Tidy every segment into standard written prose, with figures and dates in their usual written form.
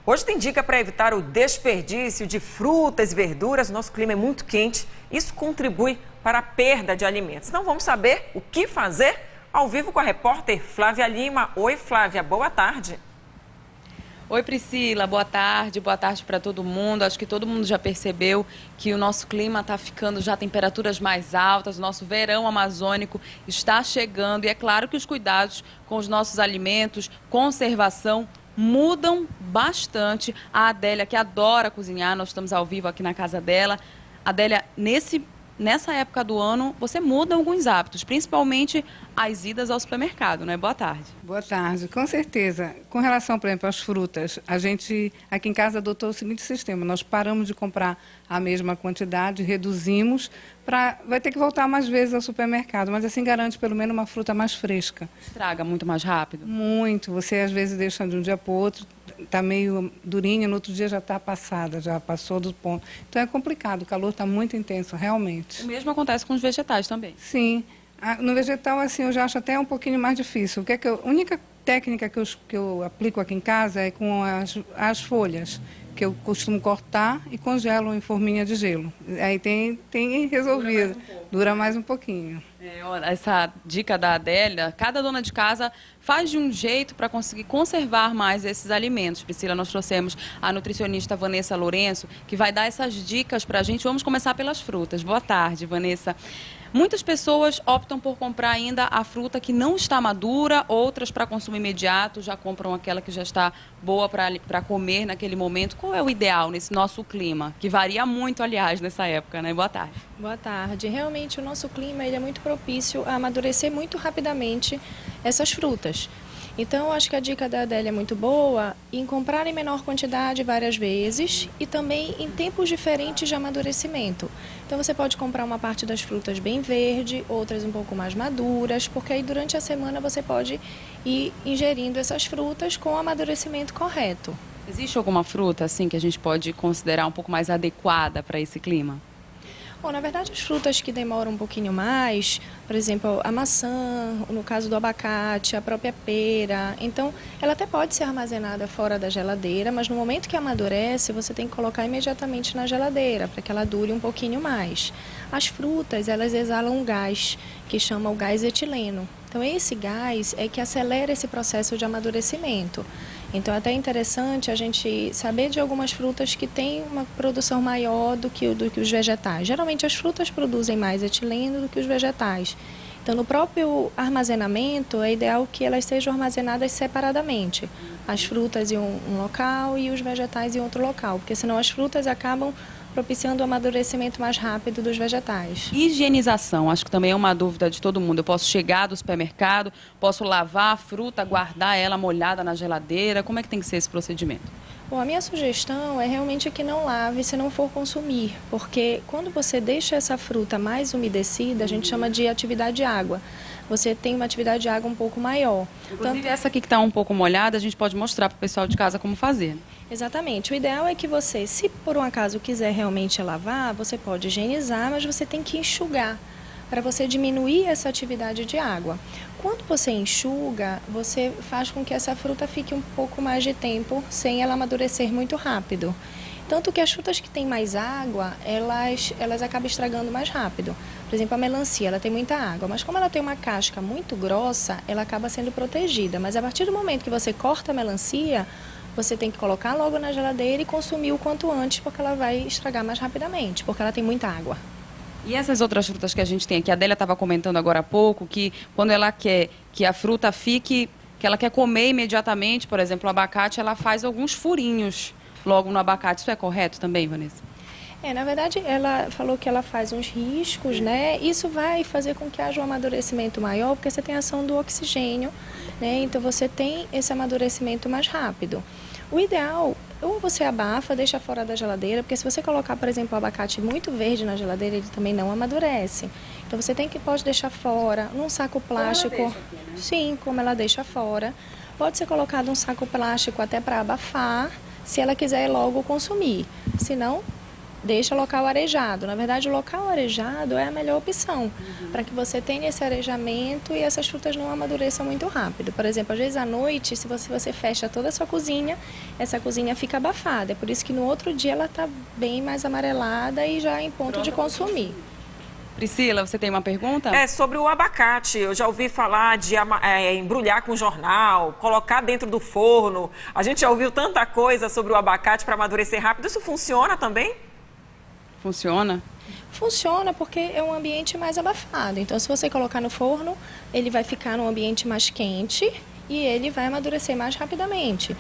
Hoje tem dica para evitar o desperdício de frutas e verduras. Nosso clima é muito quente, isso contribui para a perda de alimentos. Então vamos saber o que fazer ao vivo com a repórter Flávia Lima. Oi, Flávia, boa tarde. Oi, Priscila, boa tarde para todo mundo. Acho que todo mundo já percebeu que o nosso clima está ficando já temperaturas mais altas, o nosso verão amazônico está chegando e é claro que os cuidados com os nossos alimentos, conservação, mudam bastante. A Adélia, que adora cozinhar, nós estamos ao vivo aqui na casa dela. Adélia, nessa época do ano, você muda alguns hábitos, principalmente as idas ao supermercado, né? Boa tarde. Boa tarde, com certeza. Com relação, por exemplo, às frutas, a gente aqui em casa adotou o seguinte sistema: nós paramos de comprar a mesma quantidade, reduzimos, vai ter que voltar mais vezes ao supermercado, mas assim garante pelo menos uma fruta mais fresca. Estraga muito mais rápido? Muito, você às vezes deixa de um dia para o outro, está meio durinha, no outro dia já está passada, já passou do ponto. Então é complicado, o calor está muito intenso, realmente. O mesmo acontece com os vegetais também? Sim. No vegetal, assim, eu já acho até um pouquinho mais difícil. A única técnica que eu aplico aqui em casa é com as folhas, que eu costumo cortar e congelo em forminha de gelo. Aí tem resolvido. Dura mais um pouquinho. Essa dica da Adélia, cada dona de casa faz de um jeito para conseguir conservar mais esses alimentos. Priscila, nós trouxemos a nutricionista Vanessa Lourenço, que vai dar essas dicas para a gente. Vamos começar pelas frutas. Boa tarde, Vanessa. Muitas pessoas optam por comprar ainda a fruta que não está madura, outras para consumo imediato, já compram aquela que já está boa para comer naquele momento. Qual é o ideal nesse nosso clima? Que varia muito, aliás, nessa época, né? Boa tarde. Boa tarde. Realmente o nosso clima ele é muito propício a amadurecer muito rapidamente essas frutas. Então, eu acho que a dica da Adélia é muito boa em comprar em menor quantidade várias vezes e também em tempos diferentes de amadurecimento. Então, você pode comprar uma parte das frutas bem verde, outras um pouco mais maduras, porque aí durante a semana você pode ir ingerindo essas frutas com o amadurecimento correto. Existe alguma fruta assim que a gente pode considerar um pouco mais adequada para esse clima? Bom, na verdade, as frutas que demoram um pouquinho mais, por exemplo, a maçã, no caso do abacate, a própria pera, então ela até pode ser armazenada fora da geladeira, mas no momento que amadurece, você tem que colocar imediatamente na geladeira, para que ela dure um pouquinho mais. As frutas, elas exalam um gás, que chama o gás etileno. Então, esse gás é que acelera esse processo de amadurecimento. Então, é até interessante a gente saber de algumas frutas que têm uma produção maior do que os vegetais. Geralmente, as frutas produzem mais etileno do que os vegetais. Então, no próprio armazenamento, é ideal que elas sejam armazenadas separadamente. As frutas em um local e os vegetais em outro local, porque senão as frutas acabam propiciando o amadurecimento mais rápido dos vegetais. Higienização, acho que também é uma dúvida de todo mundo. Eu posso chegar do supermercado, posso lavar a fruta, guardar ela molhada na geladeira? Como é que tem que ser esse procedimento? Bom, a minha sugestão é realmente que não lave se não for consumir, porque quando você deixa essa fruta mais umedecida, a gente chama de atividade de água. Você tem uma atividade de água um pouco maior. Inclusive, essa aqui que está um pouco molhada, a gente pode mostrar para o pessoal de casa como fazer. Exatamente. O ideal é que você, se por um acaso quiser realmente lavar, você pode higienizar, mas você tem que enxugar, para você diminuir essa atividade de água. Quando você enxuga, você faz com que essa fruta fique um pouco mais de tempo, sem ela amadurecer muito rápido. Tanto que as frutas que têm mais água, elas acabam estragando mais rápido. Por exemplo, a melancia, ela tem muita água, mas como ela tem uma casca muito grossa, ela acaba sendo protegida. Mas a partir do momento que você corta a melancia, você tem que colocar logo na geladeira e consumir o quanto antes, porque ela vai estragar mais rapidamente, porque ela tem muita água. E essas outras frutas que a gente tem aqui, a Adélia estava comentando agora há pouco, que quando ela quer que a fruta fique, que ela quer comer imediatamente, por exemplo, o abacate, ela faz alguns furinhos logo no abacate. Isso é correto também, Vanessa? Na verdade, ela falou que ela faz uns riscos, né? Isso vai fazer com que haja um amadurecimento maior, porque você tem a ação do oxigênio, né? Então, você tem esse amadurecimento mais rápido. O ideal, ou você abafa, deixa fora da geladeira, porque se você colocar, por exemplo, o abacate muito verde na geladeira, ele também não amadurece. Então, você pode deixar fora, num saco plástico. Como ela deixa aqui, né? Sim, como ela deixa fora. Pode ser colocado um saco plástico até para abafar, se ela quiser logo consumir. Se não, deixa local arejado. Na verdade, o local arejado é a melhor opção para que você tenha esse arejamento e essas frutas não amadureçam muito rápido. Por exemplo, às vezes à noite, se você fecha toda a sua cozinha, essa cozinha fica abafada. É por isso que no outro dia ela está bem mais amarelada e já em ponto de consumir. Priscila, você tem uma pergunta? É sobre o abacate. Eu já ouvi falar de embrulhar com jornal, colocar dentro do forno. A gente já ouviu tanta coisa sobre o abacate para amadurecer rápido. Isso funciona também? Funciona? Funciona porque é um ambiente mais abafado. Então, se você colocar no forno, ele vai ficar num ambiente mais quente e ele vai amadurecer mais rapidamente.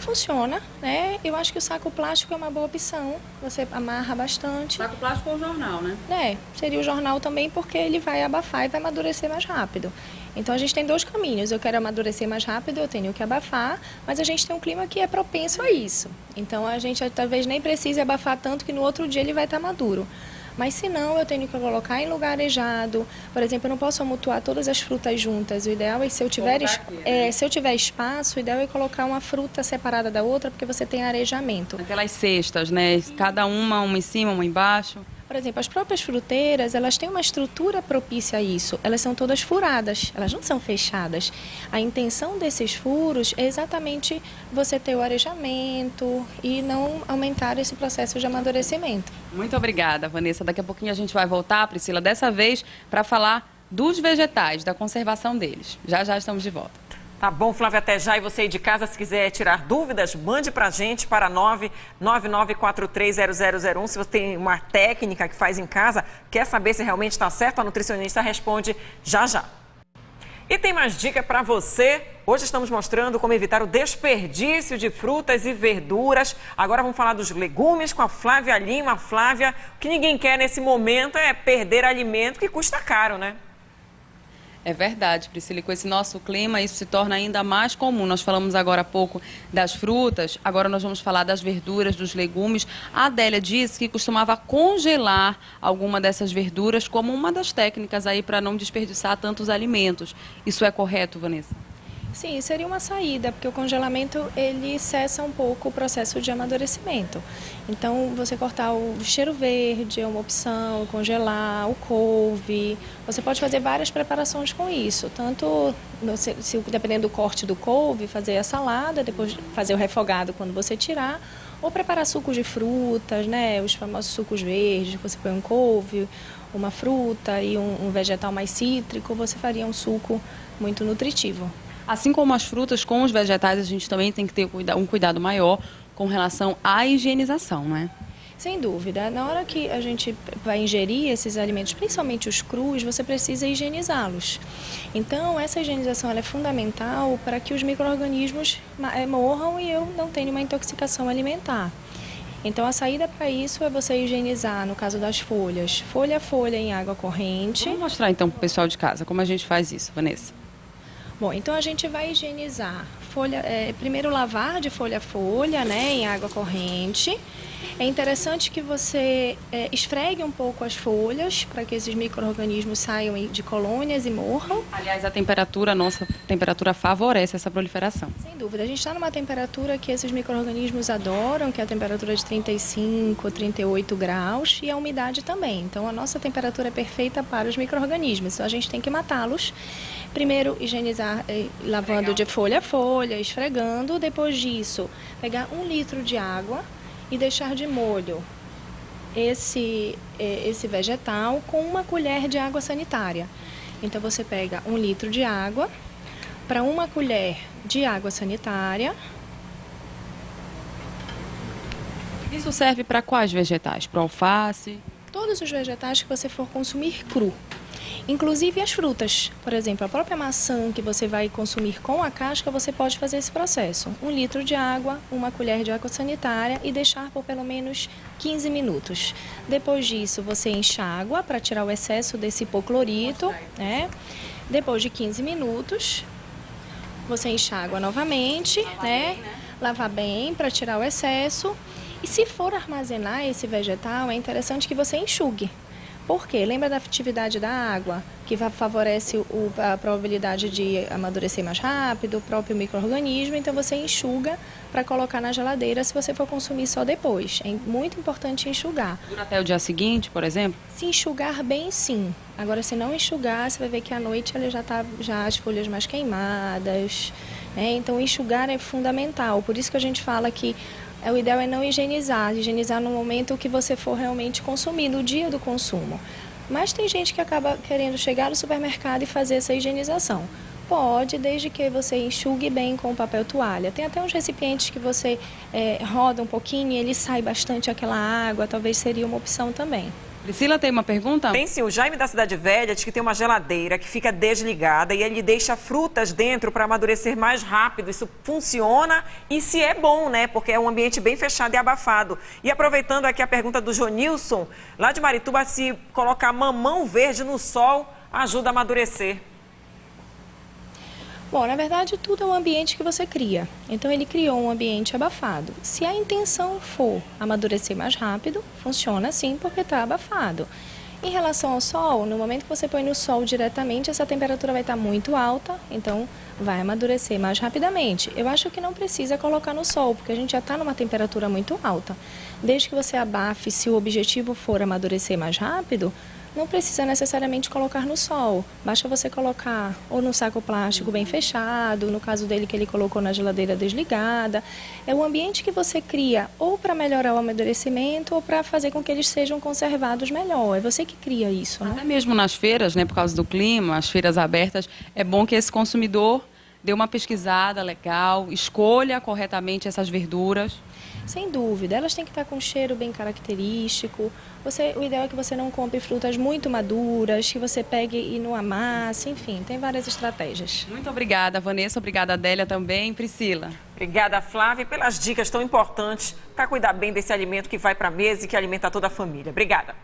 Funciona, né? Eu acho que o saco plástico é uma boa opção. Você amarra bastante. Saco plástico ou jornal, né? Seria o jornal também porque ele vai abafar e vai amadurecer mais rápido. Então a gente tem dois caminhos. Eu quero amadurecer mais rápido, eu tenho que abafar, mas a gente tem um clima que é propenso a isso. Então a gente talvez nem precise abafar tanto que no outro dia ele vai estar maduro. Mas se não, eu tenho que colocar em lugar arejado. Por exemplo, eu não posso amontoar todas as frutas juntas. O ideal é, se eu tiver espaço, o ideal é colocar uma fruta separada da outra, porque você tem arejamento. Aquelas cestas, né? Cada uma em cima, uma embaixo. Por exemplo, as próprias fruteiras, elas têm uma estrutura propícia a isso. Elas são todas furadas, elas não são fechadas. A intenção desses furos é exatamente você ter o arejamento e não aumentar esse processo de amadurecimento. Muito obrigada, Vanessa. Daqui a pouquinho a gente vai voltar, Priscila, dessa vez para falar dos vegetais, da conservação deles. Já já estamos de volta. Tá bom, Flávia, até já. E você aí de casa, se quiser tirar dúvidas, mande pra gente para 999430001. Se você tem uma técnica que faz em casa, quer saber se realmente está certo, a nutricionista responde já já. E tem mais dica para você. Hoje estamos mostrando como evitar o desperdício de frutas e verduras. Agora vamos falar dos legumes com a Flávia Lima. Flávia, o que ninguém quer nesse momento é perder alimento que custa caro, né? É verdade, Priscila, e com esse nosso clima isso se torna ainda mais comum. Nós falamos agora há pouco das frutas, agora nós vamos falar das verduras, dos legumes. A Adélia disse que costumava congelar alguma dessas verduras como uma das técnicas aí para não desperdiçar tantos alimentos. Isso é correto, Vanessa? Sim, seria uma saída, porque o congelamento ele cessa um pouco o processo de amadurecimento. Então, você cortar o cheiro verde é uma opção, congelar o couve. Você pode fazer várias preparações com isso, tanto dependendo do corte do couve, fazer a salada, depois fazer o refogado quando você tirar, ou preparar sucos de frutas, né? Os famosos sucos verdes, você põe um couve, uma fruta e um vegetal mais cítrico, você faria um suco muito nutritivo. Assim como as frutas, com os vegetais, a gente também tem que ter um cuidado maior com relação à higienização, não é? Sem dúvida. Na hora que a gente vai ingerir esses alimentos, principalmente os crus, você precisa higienizá-los. Então, essa higienização ela é fundamental para que os micro-organismos morram e eu não tenha uma intoxicação alimentar. Então, a saída para isso é você higienizar, no caso das folhas, folha a folha em água corrente. Vamos mostrar então para o pessoal de casa como a gente faz isso, Vanessa. Bom, então a gente vai higienizar primeiro lavar de folha a folha, né, em água corrente. É interessante que você esfregue um pouco as folhas para que esses micro-organismos saiam de colônias e morram. Aliás, a nossa temperatura favorece essa proliferação. Sem dúvida, a gente está numa temperatura que esses micro-organismos adoram, que é a temperatura de 35, 38 graus e a umidade também. Então, a nossa temperatura é perfeita para os micro-organismos, então a gente tem que matá-los. Primeiro, higienizar lavando de folha a folha, esfregando. Depois disso, pegar 1 litro de água e deixar de molho esse vegetal com 1 colher de água sanitária. Então, você pega 1 litro de água para 1 colher de água sanitária. Isso serve para quais vegetais? Para alface? Todos os vegetais que você for consumir cru. Inclusive as frutas, por exemplo, a própria maçã que você vai consumir com a casca, você pode fazer esse processo. 1 litro de água, 1 colher de água sanitária e deixar por pelo menos 15 minutos. Depois disso, você enxágua para tirar o excesso desse hipoclorito, né? Depois de 15 minutos, você enxágua novamente, né? Lavar bem para tirar o excesso. E se for armazenar esse vegetal, é interessante que você enxugue. Por quê? Lembra da atividade da água, que favorece a probabilidade de amadurecer mais rápido, o próprio micro-organismo. Então você enxuga para colocar na geladeira se você for consumir só depois. É muito importante enxugar. Dura até o dia seguinte, por exemplo? Se enxugar bem, sim. Agora, se não enxugar, você vai ver que à noite ele já está as folhas mais queimadas. Então enxugar é fundamental. Por isso que a gente fala que o ideal é não higienizar no momento que você for realmente consumir, no dia do consumo. Mas tem gente que acaba querendo chegar no supermercado e fazer essa higienização. Pode, desde que você enxugue bem com papel toalha. Tem até uns recipientes que você roda um pouquinho e ele sai bastante aquela água, talvez seria uma opção também. Priscila, tem uma pergunta? Tem sim, o Jaime da Cidade Velha diz que tem uma geladeira que fica desligada e ele deixa frutas dentro para amadurecer mais rápido. Isso funciona e se é bom, né? Porque é um ambiente bem fechado e abafado. E aproveitando aqui a pergunta do Jonilson, lá de Marituba, se colocar mamão verde no sol ajuda a amadurecer. Bom, na verdade, tudo é um ambiente que você cria. Então, ele criou um ambiente abafado. Se a intenção for amadurecer mais rápido, funciona sim, porque está abafado. Em relação ao sol, no momento que você põe no sol diretamente, essa temperatura vai estar muito alta, então vai amadurecer mais rapidamente. Eu acho que não precisa colocar no sol, porque a gente já está numa temperatura muito alta. Desde que você abafe, se o objetivo for amadurecer mais rápido, não precisa necessariamente colocar no sol, basta você colocar ou no saco plástico bem fechado, no caso dele que ele colocou na geladeira desligada. É o ambiente que você cria ou para melhorar o amadurecimento ou para fazer com que eles sejam conservados melhor. É você que cria isso, né? Até mesmo nas feiras, né, por causa do clima, as feiras abertas, é bom que esse consumidor dê uma pesquisada legal, escolha corretamente essas verduras. Sem dúvida, elas têm que estar com um cheiro bem característico. O ideal é que você não compre frutas muito maduras, que você pegue e não amasse, enfim, tem várias estratégias. Muito obrigada, Vanessa. Obrigada, Adélia, também. Priscila. Obrigada, Flávia, pelas dicas tão importantes para cuidar bem desse alimento que vai para a mesa e que alimenta toda a família. Obrigada.